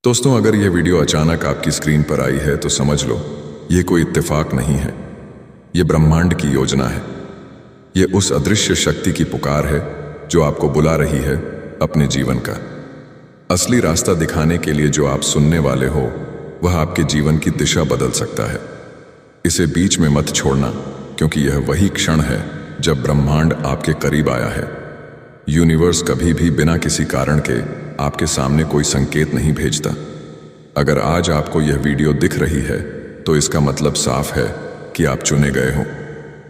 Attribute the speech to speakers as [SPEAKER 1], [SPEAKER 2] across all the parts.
[SPEAKER 1] दोस्तों, अगर यह वीडियो अचानक आपकी स्क्रीन पर आई है तो समझ लो ये कोई इत्तेफाक नहीं है। ये ब्रह्मांड की योजना है। ये उस अदृश्य शक्ति की पुकार है जो आपको बुला रही है अपने जीवन का असली रास्ता दिखाने के लिए। जो आप सुनने वाले हो वह आपके जीवन की दिशा बदल सकता है। इसे बीच में मत छोड़ना, क्योंकि यह वही क्षण है जब ब्रह्मांड आपके करीब आया है। यूनिवर्स कभी भी बिना किसी कारण के आपके सामने कोई संकेत नहीं भेजता। अगर आज आपको यह वीडियो दिख रही है तो इसका मतलब साफ है कि आप चुने गए हो।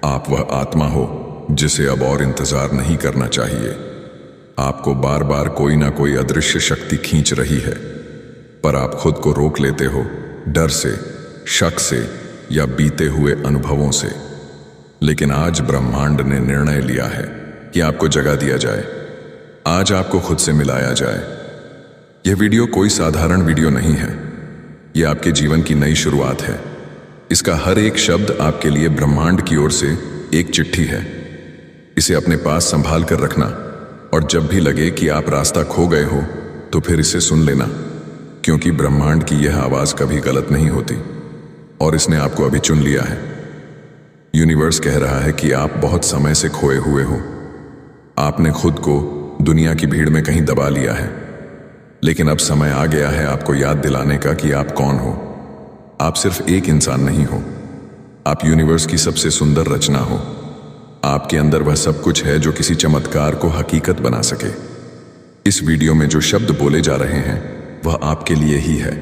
[SPEAKER 1] आप वह आत्मा हो जिसे अब और इंतजार नहीं करना चाहिए। आपको बार बार कोई ना कोई अदृश्य शक्ति खींच रही है, पर आप खुद को रोक लेते हो, डर से, शक से या बीते हुए अनुभवों से। लेकिन आज ब्रह्मांड ने निर्णय लिया है कि आपको जगा दिया जाए। आज आपको खुद से मिलाया जाए। यह वीडियो कोई साधारण वीडियो नहीं है। यह आपके जीवन की नई शुरुआत है। इसका हर एक शब्द आपके लिए ब्रह्मांड की ओर से एक चिट्ठी है। इसे अपने पास संभाल कर रखना, और जब भी लगे कि आप रास्ता खो गए हो तो फिर इसे सुन लेना, क्योंकि ब्रह्मांड की यह आवाज कभी गलत नहीं होती और इसने आपको अभी चुन लिया है। यूनिवर्स कह रहा है कि आप बहुत समय से खोए हुए हो। आपने खुद को दुनिया की भीड़ में कहीं दबा लिया है, लेकिन अब समय आ गया है आपको याद दिलाने का कि आप कौन हो। आप सिर्फ एक इंसान नहीं हो, आप यूनिवर्स की सबसे सुंदर रचना हो। आपके अंदर वह सब कुछ है जो किसी चमत्कार को हकीकत बना सके। इस वीडियो में जो शब्द बोले जा रहे हैं वह आपके लिए ही है।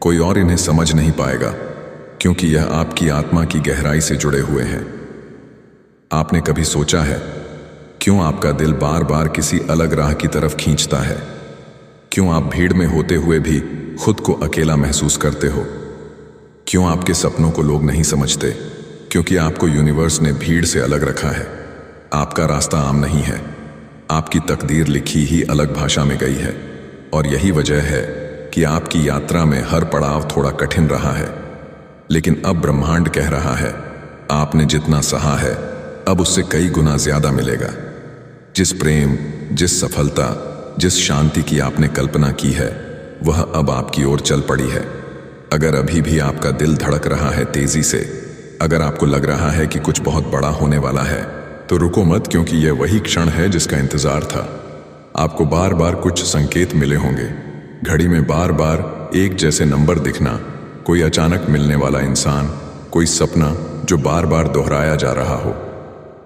[SPEAKER 1] कोई और इन्हें समझ नहीं पाएगा, क्योंकि यह आपकी आत्मा की गहराई से जुड़े हुए हैं। आपने कभी सोचा है क्यों आपका दिल बार बार किसी अलग राह की तरफ खींचता है? क्यों आप भीड़ में होते हुए भी खुद को अकेला महसूस करते हो? क्यों आपके सपनों को लोग नहीं समझते? क्योंकि आपको यूनिवर्स ने भीड़ से अलग रखा है। आपका रास्ता आम नहीं है। आपकी तकदीर लिखी ही अलग भाषा में गई है, और यही वजह है कि आपकी यात्रा में हर पड़ाव थोड़ा कठिन रहा है। लेकिन अब ब्रह्मांड कह रहा है, आपने जितना सहा है अब उससे कई गुना ज्यादा मिलेगा। जिस प्रेम, जिस सफलता, जिस शांति की आपने कल्पना की है वह अब आपकी ओर चल पड़ी है। अगर अभी भी आपका दिल धड़क रहा है तेजी से, अगर आपको लग रहा है कि कुछ बहुत बड़ा होने वाला है, तो रुको मत, क्योंकि यह वही क्षण है जिसका इंतजार था। आपको बार बार कुछ संकेत मिले होंगे, घड़ी में बार बार एक जैसे नंबर दिखना, कोई अचानक मिलने वाला इंसान, कोई सपना जो बार बार दोहराया जा रहा हो।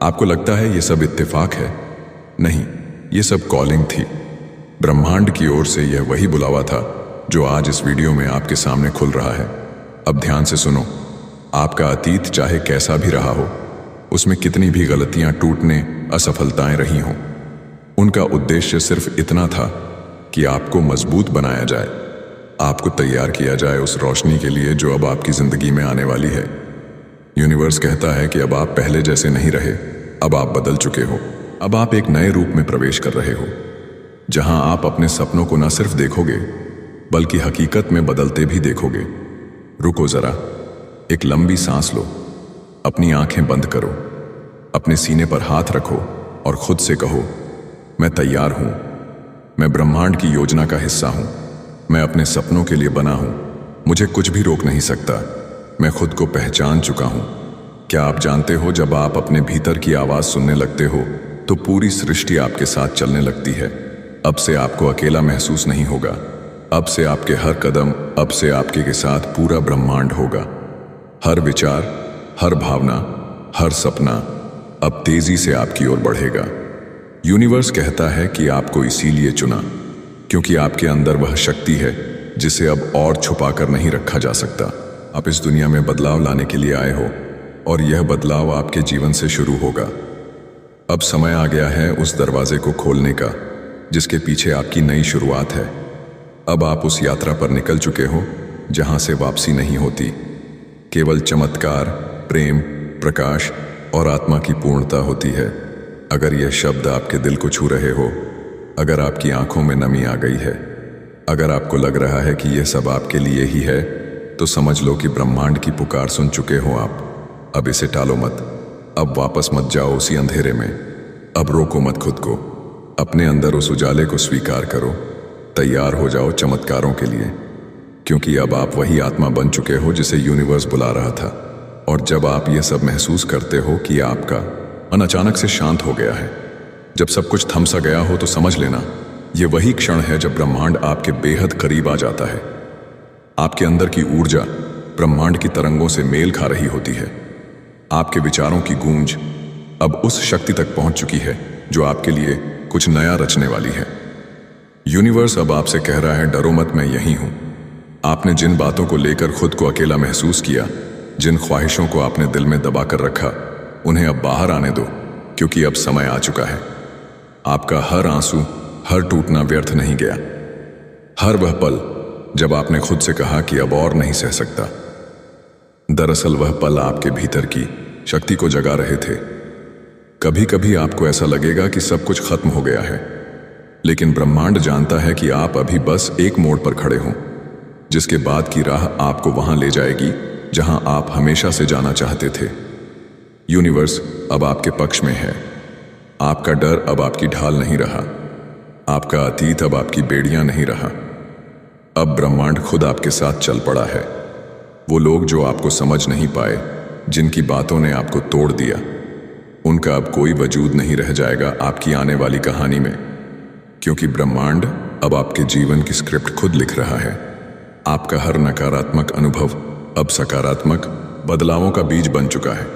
[SPEAKER 1] आपको लगता है ये सब इत्तेफाक है? नहीं, ये सब कॉलिंग थी। ब्रह्मांड की ओर से यह वही बुलावा था जो आज इस वीडियो में आपके सामने खुल रहा है। अब ध्यान से सुनो। आपका अतीत चाहे कैसा भी रहा हो, उसमें कितनी भी गलतियां, टूटने, असफलताएं रही हों, उनका उद्देश्य सिर्फ इतना था कि आपको मजबूत बनाया जाए, आपको तैयार किया जाए उस रोशनी के लिए जो अब आपकी जिंदगी में आने वाली है। यूनिवर्स कहता है कि अब आप पहले जैसे नहीं रहे, अब आप बदल चुके हो। अब आप एक नए रूप में प्रवेश कर रहे हो, जहां आप अपने सपनों को न सिर्फ देखोगे बल्कि हकीकत में बदलते भी देखोगे। रुको जरा, एक लंबी सांस लो, अपनी आंखें बंद करो, अपने सीने पर हाथ रखो और खुद से कहो, मैं तैयार हूं। मैं ब्रह्मांड की योजना का हिस्सा हूं। मैं अपने सपनों के लिए बना हूं। मुझे कुछ भी रोक नहीं सकता। मैं खुद को पहचान चुका हूं। क्या आप जानते हो, जब आप अपने भीतर की आवाज सुनने लगते हो तो पूरी सृष्टि आपके साथ चलने लगती है। अब से आपको अकेला महसूस नहीं होगा। अब से आपके हर कदम, अब से आपके के साथ पूरा ब्रह्मांड होगा। हर विचार, हर भावना, हर सपना अब तेजी से आपकी ओर बढ़ेगा। यूनिवर्स कहता है कि आपको इसीलिए चुना क्योंकि आपके अंदर वह शक्ति है जिसे अब और छुपा कर नहीं रखा जा सकता। आप इस दुनिया में बदलाव लाने के लिए आए हो, और यह बदलाव आपके जीवन से शुरू होगा। अब समय आ गया है उस दरवाजे को खोलने का जिसके पीछे आपकी नई शुरुआत है। अब आप उस यात्रा पर निकल चुके हो जहां से वापसी नहीं होती। केवल चमत्कार, प्रेम, प्रकाश और आत्मा की पूर्णता होती है। अगर यह शब्द आपके दिल को छू रहे हो, अगर आपकी आंखों में नमी आ गई है, अगर आपको लग रहा है कि यह सब आपके लिए ही है, तो समझ लो कि ब्रह्मांड की पुकार सुन चुके हो आप। अब इसे टालो मत। अब वापस मत जाओ उसी अंधेरे में। अब रोको मत खुद को। अपने अंदर उस उजाले को स्वीकार करो, तैयार हो जाओ चमत्कारों के लिए, क्योंकि अब आप वही आत्मा बन चुके हो जिसे यूनिवर्स बुला रहा था। और जब आप ये सब महसूस करते हो कि आपका मन अचानक से शांत हो गया है, जब सब कुछ थम सा गया हो, तो समझ लेना ये वही क्षण है जब ब्रह्मांड आपके बेहद करीब आ जाता है। आपके अंदर की ऊर्जा ब्रह्मांड की तरंगों से मेल खा रही होती है। आपके विचारों की गूंज अब उस शक्ति तक पहुंच चुकी है जो आपके लिए कुछ नया रचने वाली है। यूनिवर्स अब आपसे कह रहा है, डरो मत, मैं यहीं हूं। आपने जिन बातों को लेकर खुद को अकेला महसूस किया, जिन ख्वाहिशों को आपने दिल में दबा कर रखा, उन्हें अब बाहर आने दो, क्योंकि अब समय आ चुका है। आपका हर आंसू, हर टूटना व्यर्थ नहीं गया। हर वह पल जब आपने खुद से कहा कि अब और नहीं सह सकता, दरअसल वह पल आपके भीतर की शक्ति को जगा रहे थे। कभी कभी आपको ऐसा लगेगा कि सब कुछ खत्म हो गया है, लेकिन ब्रह्मांड जानता है कि आप अभी बस एक मोड़ पर खड़े हों, जिसके बाद की राह आपको वहां ले जाएगी जहां आप हमेशा से जाना चाहते थे। यूनिवर्स अब आपके पक्ष में है। आपका डर अब आपकी ढाल नहीं रहा, आपका अतीत अब आपकी बेड़ियां नहीं रहा। अब ब्रह्मांड खुद आपके साथ चल पड़ा है। वो लोग जो आपको समझ नहीं पाए, जिनकी बातों ने आपको तोड़ दिया, उनका अब कोई वजूद नहीं रह जाएगा आपकी आने वाली कहानी में, क्योंकि ब्रह्मांड अब आपके जीवन की स्क्रिप्ट खुद लिख रहा है। आपका हर नकारात्मक अनुभव अब सकारात्मक बदलावों का बीज बन चुका है।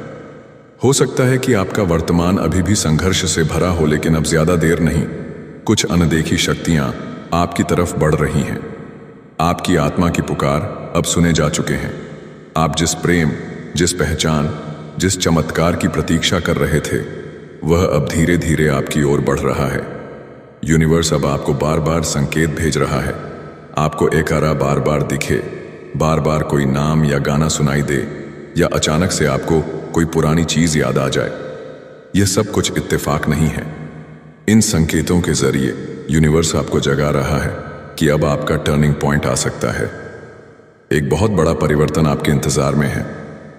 [SPEAKER 1] हो सकता है कि आपका वर्तमान अभी भी संघर्ष से भरा हो, लेकिन अब ज्यादा देर नहीं। कुछ अनदेखी शक्तियां आपकी तरफ बढ़ रही हैं। आपकी आत्मा की पुकार अब सुने जा चुके हैं। आप जिस प्रेम, जिस पहचान, जिस चमत्कार की प्रतीक्षा कर रहे थे, वह अब धीरे धीरे आपकी ओर बढ़ रहा है। यूनिवर्स अब आपको बार बार संकेत भेज रहा है। आपको एकारा बार बार दिखे, बार बार कोई नाम या गाना सुनाई दे, या अचानक से आपको कोई पुरानी चीज याद आ जाए। यह सब कुछ इत्तेफाक नहीं है। इन संकेतों के जरिए यूनिवर्स आपको जगा रहा है कि अब आपका टर्निंग पॉइंट आ सकता है। एक बहुत बड़ा परिवर्तन आपके इंतजार में है,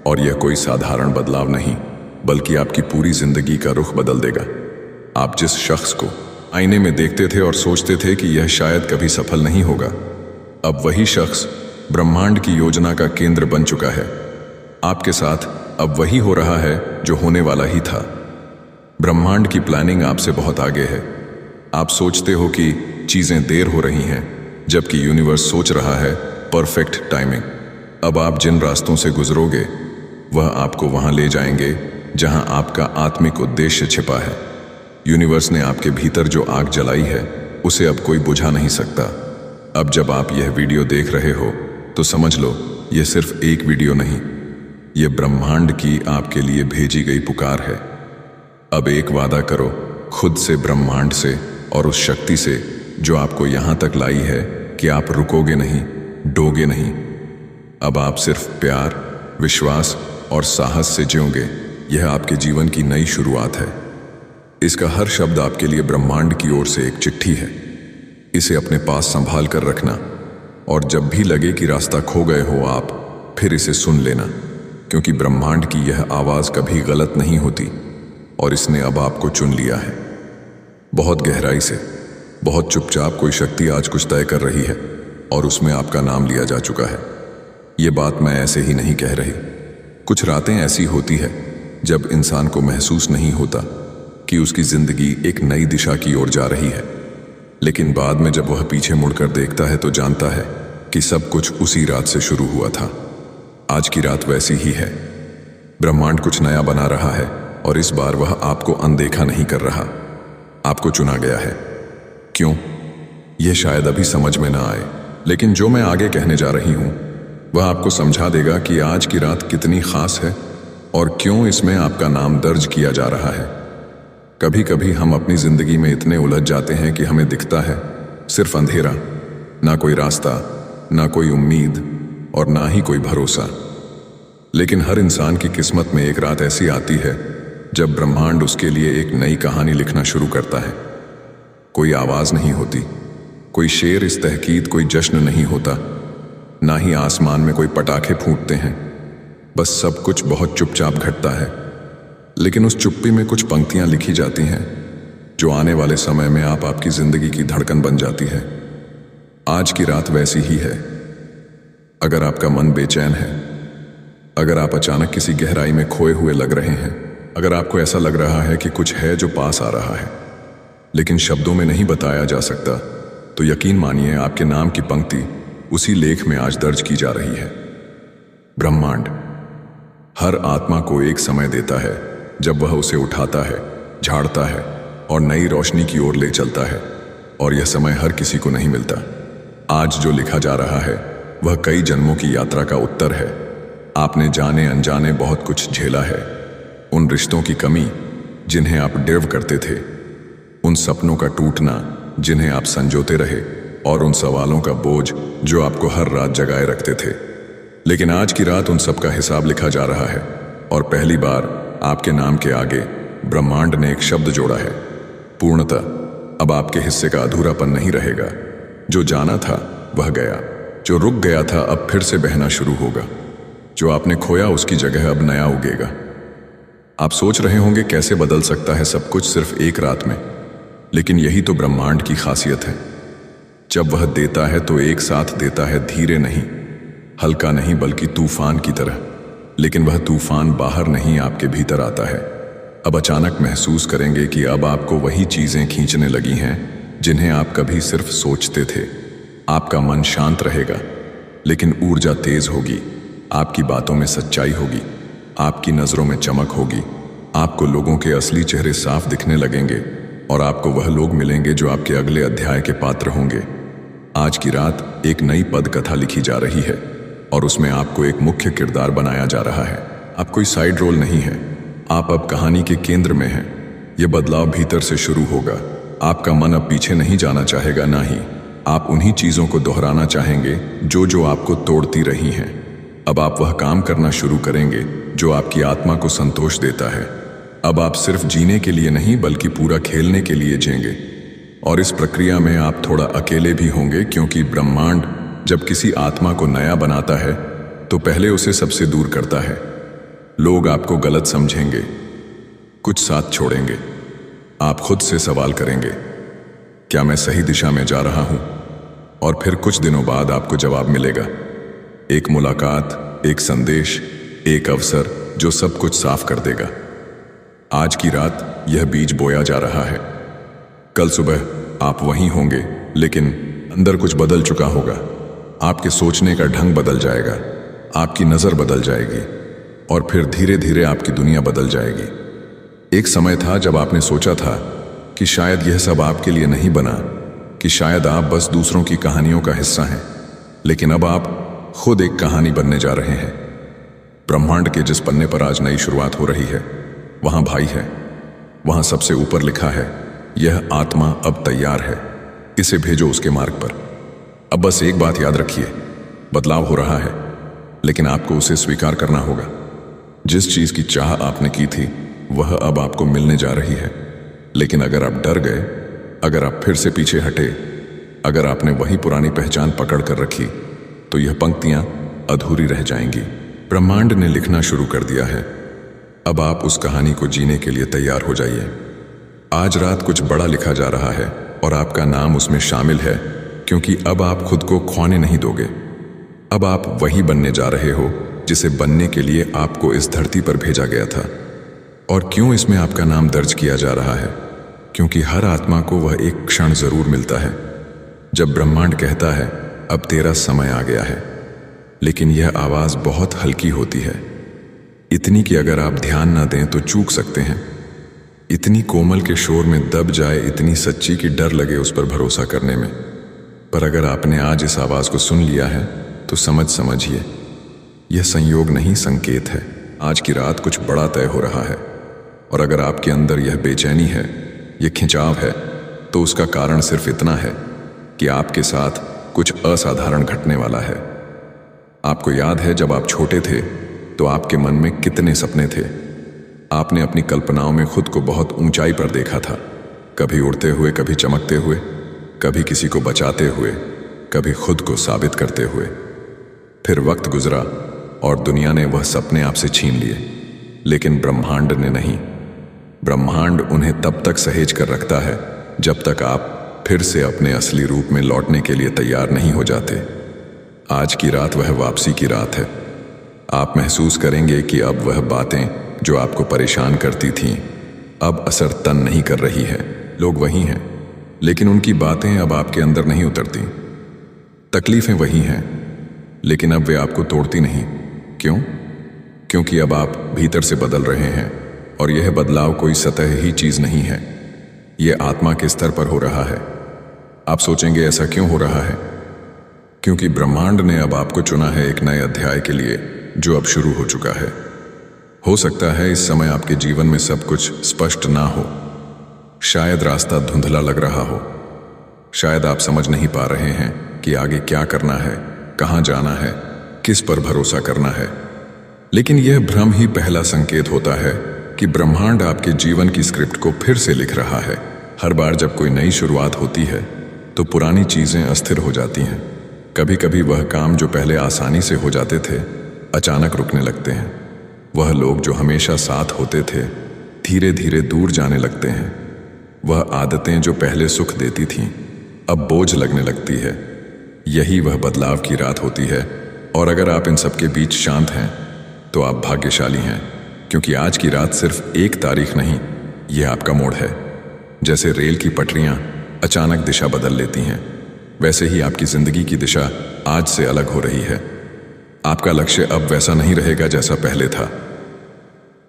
[SPEAKER 1] और यह कोई साधारण बदलाव नहीं, बल्कि आपकी पूरी जिंदगी का रुख बदल देगा। आप जिस शख्स को आईने में देखते थे और सोचते थे कि यह शायद कभी सफल नहीं होगा, अब वही शख्स ब्रह्मांड की योजना का केंद्र बन चुका है। आपके साथ अब वही हो रहा है जो होने वाला ही था। ब्रह्मांड की प्लानिंग आपसे बहुत आगे है। आप सोचते हो कि चीजें देर हो रही हैं, जबकि यूनिवर्स सोच रहा है परफेक्ट टाइमिंग। अब आप जिन रास्तों से गुजरोगे, वह आपको वहां ले जाएंगे जहां आपका आत्मिक उद्देश्य छिपा है। यूनिवर्स ने आपके भीतर जो आग जलाई है, उसे अब कोई बुझा नहीं सकता। अब जब आप यह वीडियो देख रहे हो, तो समझ लो यह सिर्फ एक वीडियो नहीं, यह ब्रह्मांड की आपके लिए भेजी गई पुकार है। अब एक वादा करो खुद से, ब्रह्मांड से और उस शक्ति से जो आपको यहां तक लाई है, कि आप रुकोगे नहीं, डोगे नहीं। अब आप सिर्फ प्यार, विश्वास और साहस से जियोगे। यह आपके जीवन की नई शुरुआत है। इसका हर शब्द आपके लिए ब्रह्मांड की ओर से एक चिट्ठी है। इसे अपने पास संभाल कर रखना, और जब भी लगे कि रास्ता खो गए हो आप, फिर इसे सुन लेना, क्योंकि ब्रह्मांड की यह आवाज कभी गलत नहीं होती, और इसने अब आपको चुन लिया है। बहुत गहराई से, बहुत चुपचाप कोई शक्ति आज कुछ तय कर रही है, और उसमें आपका नाम लिया जा चुका है। ये बात मैं ऐसे ही नहीं कह रही। कुछ रातें ऐसी होती है जब इंसान को महसूस नहीं होता कि उसकी जिंदगी एक नई दिशा की ओर जा रही है, लेकिन बाद में जब वह पीछे मुड़कर देखता है तो जानता है कि सब कुछ उसी रात से शुरू हुआ था। आज की रात वैसी ही है। ब्रह्मांड कुछ नया बना रहा है, और इस बार वह आपको अनदेखा नहीं कर रहा। आपको चुना गया है। क्यों? यह शायद अभी समझ में ना आए, लेकिन जो मैं आगे कहने जा रही हूं, वह आपको समझा देगा कि आज की रात कितनी खास है और क्यों इसमें आपका नाम दर्ज किया जा रहा है। कभी कभी हम अपनी जिंदगी में इतने उलझ जाते हैं कि हमें दिखता है सिर्फ अंधेरा, ना कोई रास्ता, ना कोई उम्मीद और ना ही कोई भरोसा। लेकिन हर इंसान की किस्मत में एक रात ऐसी आती है जब ब्रह्मांड उसके लिए एक नई कहानी लिखना शुरू करता है। कोई आवाज नहीं होती, कोई शेर इस तहकीद, कोई जश्न नहीं होता, ना ही आसमान में कोई पटाखे फूटते हैं। बस सब कुछ बहुत चुपचाप घटता है। लेकिन उस चुप्पी में कुछ पंक्तियां लिखी जाती हैं जो आने वाले समय में आपकी जिंदगी की धड़कन बन जाती है। आज की रात वैसी ही है। अगर आपका मन बेचैन है, अगर आप अचानक किसी गहराई में खोए हुए लग रहे हैं, अगर आपको ऐसा लग रहा है कि कुछ है जो पास आ रहा है लेकिन शब्दों में नहीं बताया जा सकता, तो यकीन मानिए आपके नाम की पंक्ति उसी लेख में आज दर्ज की जा रही है। ब्रह्मांड हर आत्मा को एक समय देता है जब वह उसे उठाता है, झाड़ता है और नई रोशनी की ओर ले चलता है, और यह समय हर किसी को नहीं मिलता। आज जो लिखा जा रहा है वह कई जन्मों की यात्रा का उत्तर है। आपने जाने अनजाने बहुत कुछ झेला है। उन रिश्तों की कमी जिन्हें आप डिर्व करते थे, उन सपनों का टूटना जिन्हें आप संजोते रहे, और उन सवालों का बोझ जो आपको हर रात जगाए रखते थे। लेकिन आज की रात उन सब का हिसाब लिखा जा रहा है, और पहली बार आपके नाम के आगे ब्रह्मांड ने एक शब्द जोड़ा है, पूर्णता। अब आपके हिस्से का अधूरापन नहीं रहेगा। जो जाना था वह गया, जो रुक गया था अब फिर से बहना शुरू होगा, जो आपने खोया उसकी जगह अब नया उगेगा। आप सोच रहे होंगे कैसे बदल सकता है सब कुछ सिर्फ एक रात में, लेकिन यही तो ब्रह्मांड की खासियत है। जब वह देता है तो एक साथ देता है, धीरे नहीं, हल्का नहीं, बल्कि तूफान की तरह। लेकिन वह तूफान बाहर नहीं, आपके भीतर आता है। अब अचानक महसूस करेंगे कि अब आपको वही चीजें खींचने लगी हैं जिन्हें आप कभी सिर्फ सोचते थे। आपका मन शांत रहेगा, लेकिन ऊर्जा तेज होगी। आपकी बातों में सच्चाई होगी, आपकी नजरों में चमक होगी। आपको लोगों के असली चेहरे साफ दिखने लगेंगे, और आपको वह लोग मिलेंगे जो आपके अगले अध्याय के पात्र होंगे। आज की रात एक नई पद कथा लिखी जा रही है, और उसमें आपको एक मुख्य किरदार बनाया जा रहा है। आप कोई साइड रोल नहीं है, आप अब कहानी के केंद्र में हैं। यह बदलाव भीतर से शुरू होगा। आपका मन अब पीछे नहीं जाना चाहेगा, ना ही आप उन्हीं चीजों को दोहराना चाहेंगे जो आपको तोड़ती रही हैं। अब आप वह काम करना शुरू करेंगे जो आपकी आत्मा को संतोष देता है। अब आप सिर्फ जीने के लिए नहीं बल्कि पूरा खेलने के लिए जिएंगे। और इस प्रक्रिया में आप थोड़ा अकेले भी होंगे, क्योंकि ब्रह्मांड जब किसी आत्मा को नया बनाता है तो पहले उसे सबसे दूर करता है। लोग आपको गलत समझेंगे, कुछ साथ छोड़ेंगे। आप खुद से सवाल करेंगे, क्या मैं सही दिशा में जा रहा हूं? और फिर कुछ दिनों बाद आपको जवाब मिलेगा। एक मुलाकात, एक संदेश, एक अवसर जो सब कुछ साफ कर देगा। आज की रात यह बीज बोया जा रहा है। कल सुबह आप वहीं होंगे, लेकिन अंदर कुछ बदल चुका होगा। आपके सोचने का ढंग बदल जाएगा, आपकी नजर बदल जाएगी, और फिर धीरे धीरे आपकी दुनिया बदल जाएगी। एक समय था जब आपने सोचा था कि शायद यह सब आपके लिए नहीं बना, कि शायद आप बस दूसरों की कहानियों का हिस्सा हैं। लेकिन अब आप खुद एक कहानी बनने जा रहे हैं। ब्रह्मांड के जिस पन्ने पर आज नई शुरुआत हो रही है, वहां भाई है, वहां सबसे ऊपर लिखा है, यह आत्मा अब तैयार है, इसे भेजो उसके मार्ग पर। अब बस एक बात याद रखिए, बदलाव हो रहा है, लेकिन आपको उसे स्वीकार करना होगा। जिस चीज की चाह आपने की थी वह अब आपको मिलने जा रही है। लेकिन अगर आप डर गए, अगर आप फिर से पीछे हटे, अगर आपने वही पुरानी पहचान पकड़ कर रखी, तो यह पंक्तियां अधूरी रह जाएंगी। ब्रह्मांड ने लिखना शुरू कर दिया है। अब आप उस कहानी को जीने के लिए तैयार हो जाइए। आज रात कुछ बड़ा लिखा जा रहा है, और आपका नाम उसमें शामिल है, क्योंकि अब आप खुद को खोने नहीं दोगे। अब आप वही बनने जा रहे हो जिसे बनने के लिए आपको इस धरती पर भेजा गया था। और क्यों इसमें आपका नाम दर्ज किया जा रहा है? क्योंकि हर आत्मा को वह एक क्षण जरूर मिलता है जब ब्रह्मांड कहता है, अब तेरा समय आ गया है। लेकिन यह आवाज बहुत हल्की होती है, इतनी कि अगर आप ध्यान न दें तो चूक सकते हैं। इतनी कोमल के शोर में दब जाए, इतनी सच्ची कि डर लगे उस पर भरोसा करने में। पर अगर आपने आज इस आवाज को सुन लिया है तो समझिए, यह संयोग नहीं, संकेत है। आज की रात कुछ बड़ा तय हो रहा है। और अगर आपके अंदर यह बेचैनी है, यह खिंचाव है, तो उसका कारण सिर्फ इतना है कि आपके साथ कुछ असाधारण घटने वाला है। आपको याद है जब आप छोटे थे तो आपके मन में कितने सपने थे। आपने अपनी कल्पनाओं में खुद को बहुत ऊंचाई पर देखा था, कभी उड़ते हुए, कभी चमकते हुए, कभी किसी को बचाते हुए, कभी खुद को साबित करते हुए। फिर वक्त गुजरा और दुनिया ने वह सपने आपसे छीन लिए, लेकिन ब्रह्मांड ने नहीं। ब्रह्मांड उन्हें तब तक सहेज कर रखता है जब तक आप फिर से अपने असली रूप में लौटने के लिए तैयार नहीं हो जाते। आज की रात वह वापसी की रात है। आप महसूस करेंगे कि अब वह बातें जो आपको परेशान करती थीं अब असर तन नहीं कर रही है। लोग वही हैं, लेकिन उनकी बातें अब आपके अंदर नहीं उतरती। तकलीफें वही हैं, लेकिन अब वे आपको तोड़ती नहीं। क्यों? क्योंकि अब आप भीतर से बदल रहे हैं, और यह बदलाव कोई सतह ही चीज नहीं है, यह आत्मा के स्तर पर हो रहा है। आप सोचेंगे ऐसा क्यों हो रहा है? क्योंकि ब्रह्मांड ने अब आपको चुना है एक नए अध्याय के लिए जो अब शुरू हो चुका है। हो सकता है इस समय आपके जीवन में सब कुछ स्पष्ट ना हो, शायद रास्ता धुंधला लग रहा हो, शायद आप समझ नहीं पा रहे हैं कि आगे क्या करना है, कहाँ जाना है, किस पर भरोसा करना है। लेकिन यह भ्रम ही पहला संकेत होता है कि ब्रह्मांड आपके जीवन की स्क्रिप्ट को फिर से लिख रहा है। हर बार जब कोई नई शुरुआत होती है तो पुरानी चीजें अस्थिर हो जाती हैं। कभी कभी वह काम जो पहले आसानी से हो जाते थे अचानक रुकने लगते हैं। वह लोग जो हमेशा साथ होते थे धीरे धीरे दूर जाने लगते हैं। वह आदतें जो पहले सुख देती थीं अब बोझ लगने लगती है। यही वह बदलाव की रात होती है, और अगर आप इन सबके बीच शांत हैं तो आप भाग्यशाली हैं, क्योंकि आज की रात सिर्फ एक तारीख नहीं, यह आपका मोड़ है। जैसे रेल की पटरियां अचानक दिशा बदल लेती हैं, वैसे ही आपकी जिंदगी की दिशा आज से अलग हो रही है। आपका लक्ष्य अब वैसा नहीं रहेगा जैसा पहले था।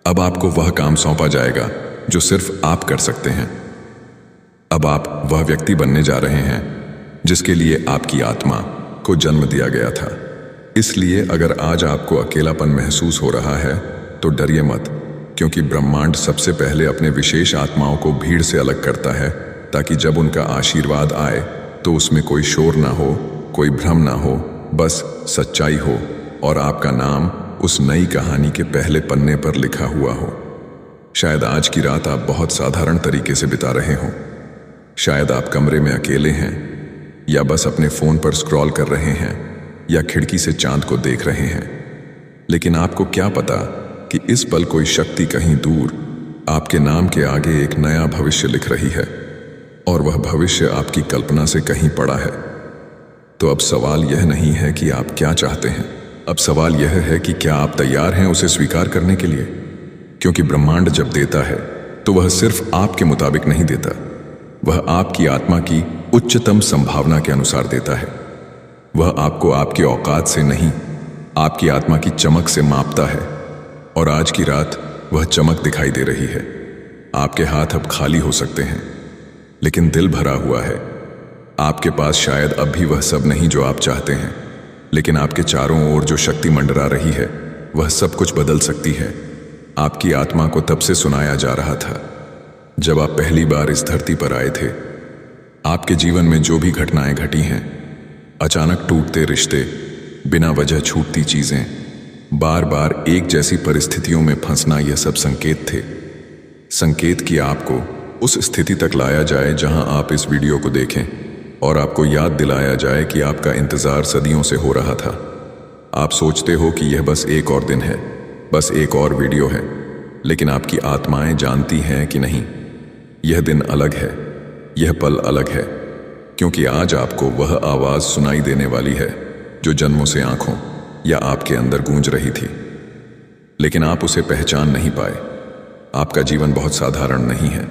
[SPEAKER 1] अब आपको वह काम सौंपा जाएगा जो सिर्फ आप कर सकते हैं। अब आप वह व्यक्ति बनने जा रहे हैं जिसके लिए आपकी आत्मा को जन्म दिया गया था। इसलिए अगर आज आपको अकेलापन महसूस हो रहा है तो डरिए मत, क्योंकि ब्रह्मांड सबसे पहले अपने विशेष आत्माओं को भीड़ से अलग करता है, ताकि जब उनका आशीर्वाद आए तो उसमें कोई शोर ना हो, कोई भ्रम ना हो, बस सच्चाई हो और आपका नाम उस नई कहानी के पहले पन्ने पर लिखा हुआ हो। शायद आज की रात आप बहुत साधारण तरीके से बिता रहे हो। शायद आप कमरे में अकेले हैं, या बस अपने फोन पर स्क्रॉल कर रहे हैं, या खिड़की से चांद को देख रहे हैं। लेकिन आपको क्या पता कि इस पल कोई शक्ति कहीं दूर आपके नाम के आगे एक नया भविष्य लिख रही है, और वह भविष्य आपकी कल्पना से कहीं पड़ा है। तो अब सवाल यह नहीं है कि आप क्या चाहते हैं, अब सवाल यह है कि क्या आप तैयार हैं उसे स्वीकार करने के लिए। क्योंकि ब्रह्मांड जब देता है तो वह सिर्फ आपके मुताबिक नहीं देता, वह आपकी आत्मा की उच्चतम संभावना के अनुसार देता है। वह आपको आपकी औकात से नहीं, आपकी आत्मा की चमक से मापता है, और आज की रात वह चमक दिखाई दे रही है। आपके हाथ अब खाली हो सकते हैं, लेकिन दिल भरा हुआ है। आपके पास शायद अब भी वह सब नहीं जो आप चाहते हैं, लेकिन आपके चारों ओर जो शक्ति मंडरा रही है वह सब कुछ बदल सकती है। आपकी आत्मा को तब से सुनाया जा रहा था जब आप पहली बार इस धरती पर आए थे। आपके जीवन में जो भी घटनाएं घटी हैं, अचानक टूटते रिश्ते, बिना वजह छूटती चीजें, बार बार एक जैसी परिस्थितियों में फंसना, यह सब संकेत थे। संकेत कि आपको उस स्थिति तक लाया जाए जहां आप इस वीडियो को देखें, और आपको याद दिलाया जाए कि आपका इंतजार सदियों से हो रहा था। आप सोचते हो कि यह बस एक और दिन है, बस एक और वीडियो है, लेकिन आपकी आत्माएं जानती हैं कि नहीं, यह दिन अलग है, यह पल अलग है, क्योंकि आज आपको वह आवाज सुनाई देने वाली है जो जन्मों से आंखों या आपके अंदर गूंज रही थी, लेकिन आप उसे पहचान नहीं पाए। आपका जीवन बहुत साधारण नहीं है।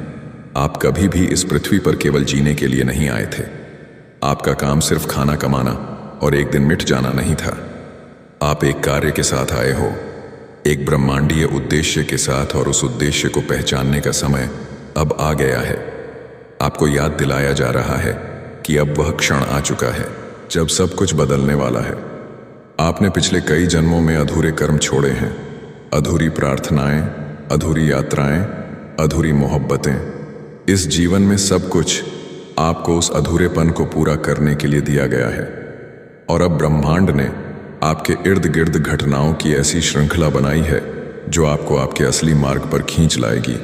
[SPEAKER 1] आप कभी भी इस पृथ्वी पर केवल जीने के लिए नहीं आए थे। आपका काम सिर्फ खाना कमाना और एक दिन मिट जाना नहीं था। आप एक कार्य के साथ आए हो, एक ब्रह्मांडीय उद्देश्य के साथ, और उस उद्देश्य को पहचानने का समय अब आ गया है। आपको याद दिलाया जा रहा है कि अब वह क्षण आ चुका है जब सब कुछ बदलने वाला है। आपने पिछले कई जन्मों में अधूरे कर्म छोड़े हैं, अधूरी प्रार्थनाएं, अधूरी यात्राएं, अधूरी मोहब्बतें। इस जीवन में सब कुछ आपको उस अधूरेपन को पूरा करने के लिए दिया गया है, और अब ब्रह्मांड ने आपके इर्द गिर्द घटनाओं की ऐसी श्रृंखला बनाई है जो आपको आपके असली मार्ग पर खींच लाएगी।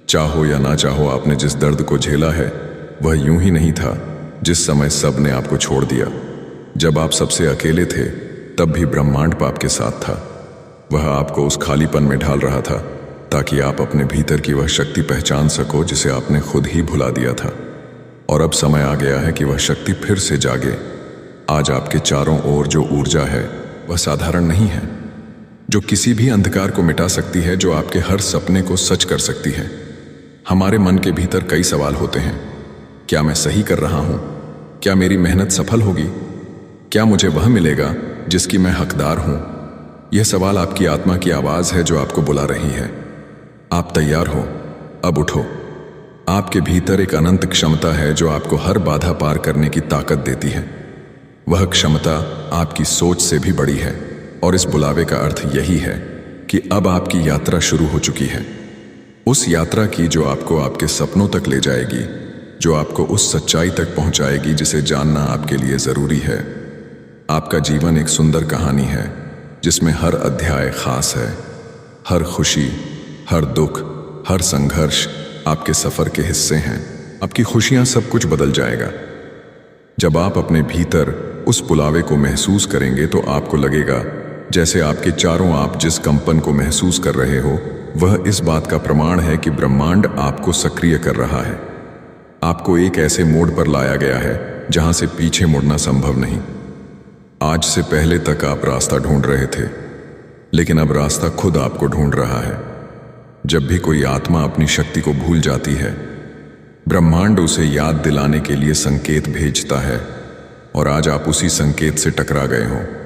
[SPEAKER 1] चाहो या ना चाहो, आपने जिस दर्द को झेला है वह यूं ही नहीं था जिस समय सब ने आपको छोड़ दिया। जब आप सबसे अकेले थे तब भी ब्रह्मांड आपके साथ था। वह आपको उस खालीपन में ढाल रहा था ताकि आप अपने भीतर की वह शक्ति पहचान सको जिसे आपने खुद ही भुला दिया था। और अब समय आ गया है कि वह शक्ति फिर से जागे। आज आपके चारों ओर जो ऊर्जा है वह साधारण नहीं है, जो किसी भी अंधकार को मिटा सकती है, जो आपके हर सपने को सच कर सकती है। हमारे मन के भीतर कई सवाल होते हैं। क्या मैं सही कर रहा हूं? क्या मेरी मेहनत सफल होगी? क्या मुझे वह मिलेगा जिसकी मैं हकदार हूं? यह सवाल आपकी आत्मा की आवाज है जो आपको बुला रही है। आप तैयार हो? अब उठो। आपके भीतर एक अनंत क्षमता है जो आपको हर बाधा पार करने की ताकत देती है। वह क्षमता आपकी सोच से भी बड़ी है और इस बुलावे का अर्थ यही है कि अब आपकी यात्रा शुरू हो चुकी है। उस यात्रा की जो आपको आपके सपनों तक ले जाएगी, जो आपको उस सच्चाई तक पहुंचाएगी जिसे जानना आपके लिए जरूरी है। आपका जीवन एक सुंदर कहानी है जिसमें हर अध्याय खास है। हर खुशी, हर दुख, हर संघर्ष आपके सफर के हिस्से हैं। आपकी खुशियां सब कुछ बदल जाएगा। जब आप अपने भीतर उस बुलावे को महसूस करेंगे तो आपको लगेगा जैसे आपके चारों आप जिस कंपन को महसूस कर रहे हो वह इस बात का प्रमाण है कि ब्रह्मांड आपको सक्रिय कर रहा है। आपको एक ऐसे मोड़ पर लाया गया है जहां से पीछे मुड़ना संभव नहीं। आज से पहले तक आप रास्ता ढूंढ रहे थे, लेकिन अब रास्ता खुद आपको ढूंढ रहा है। जब भी कोई आत्मा अपनी शक्ति को भूल जाती है, ब्रह्मांड उसे याद दिलाने के लिए संकेत भेजता है, और आज आप उसी संकेत से टकरा गए हो।